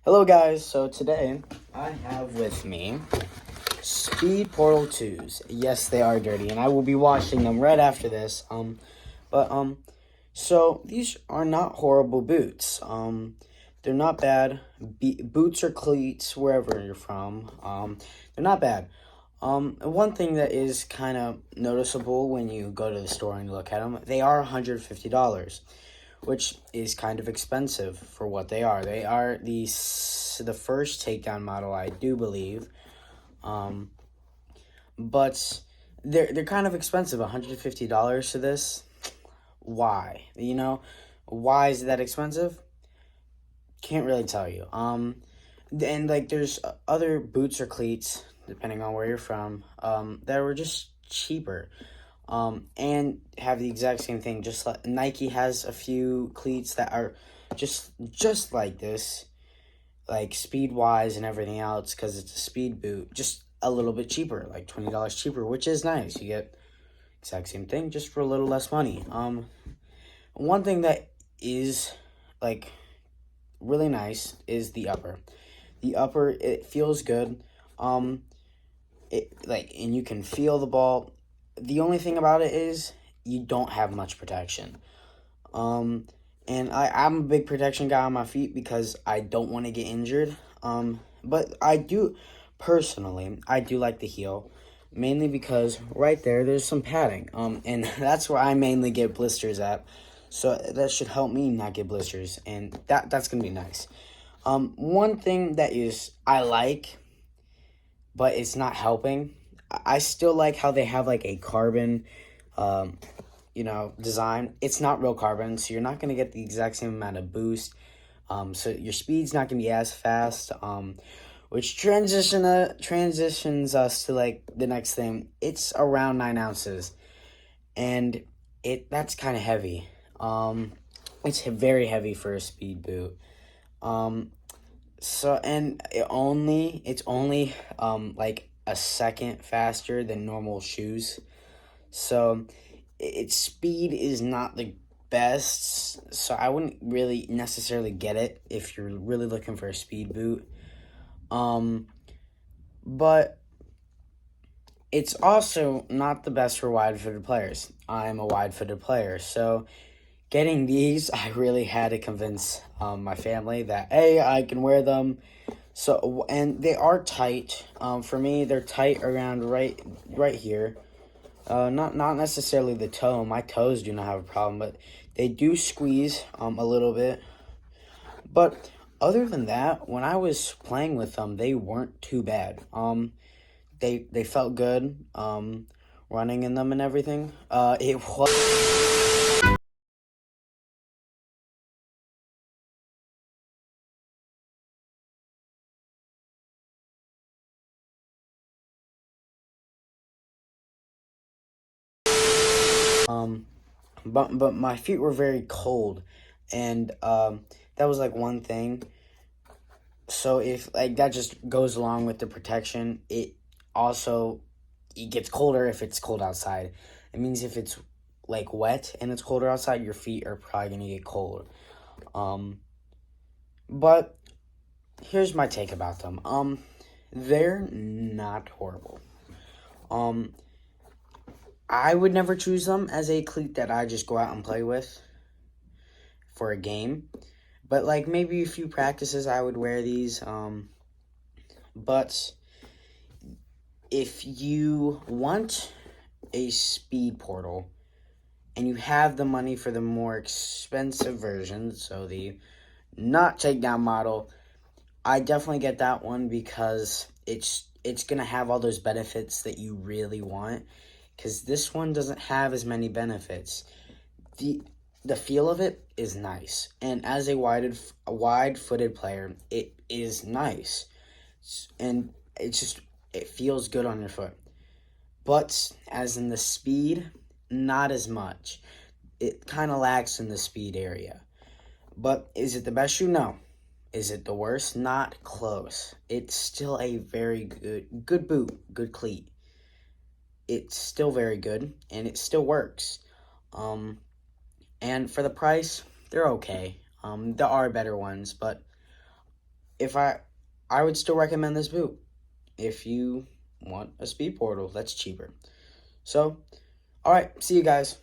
Hello guys, so today I have with me Speed Portal 2s. Yes, they are dirty, and I will be washing them right after this. So these are not horrible boots. They're not bad. Boots or cleats, wherever you're from. They're not bad. One thing that is kind of noticeable when you go to the store and look at them, they are $150. Which is kind of expensive for what they are. They are the first takedown model, I do believe, but they're kind of expensive. $150 for this. Why? Why is that expensive? Can't really tell you. And like there's other boots or cleats, depending on where you're from, that were just cheaper. And have the exact same thing. Just like Nike has a few cleats that are just like this, like speed wise and everything else, because it's a speed boot, just a little bit cheaper, like $20 cheaper, which is nice. You get exact same thing just for a little less money. One thing that is like really nice is the upper. The upper, it feels good. And you can feel the ball. The only thing about it is you don't have much protection. And I'm a big protection guy on my feet because I don't want to get injured. But I do like the heel, mainly because right there's some padding. And that's where I mainly get blisters at. So that should help me not get blisters, and that's gonna be nice. One thing that is I like, but it's not helping. I still like how they have like a carbon, design. It's not real carbon, so you're not going to get the exact same amount of boost. So your speed's not going to be as fast, which transitions us to like the next thing. It's around 9 ounces, and that's kind of heavy. It's very heavy for a speed boot. It's only like a second faster than normal shoes. So its speed is not the best. So I wouldn't really necessarily get it if you're really looking for a speed boot. But it's also not the best for wide-footed players. I'm a wide-footed player, so getting these, I really had to convince my family that, hey, I can wear them. So, and they are tight. For me, they're tight around right here. Not necessarily the toe. My toes do not have a problem, but they do squeeze a little bit. But other than that, when I was playing with them, they weren't too bad. They felt good. Running in them and everything. It was. But my feet were very cold, and that was like one thing. So if like that just goes along with the protection, it gets colder if it's cold outside. It means if it's like wet and it's colder outside, your feet are probably gonna get cold. But here's my take about them. They're not horrible. I would never choose them as a cleat that I just go out and play with for a game. But like maybe a few practices I would wear these. But if you want a speed portal and you have the money for the more expensive version, so the not takedown model, I definitely get that one because it's gonna have all those benefits that you really want. Because this one doesn't have as many benefits. The feel of it is nice, and as a wide-footed player, it is nice, and it feels good on your foot. But as in the speed, not as much. It kind of lacks in the speed area. But is it the best shoe? No. Is it the worst? Not close. It's still a very good boot, good cleat. It's still very good, and it still works. And for the price, they're okay. There are better ones, but if I would still recommend this boot if you want a speed portal that's cheaper. So, all right, see you guys.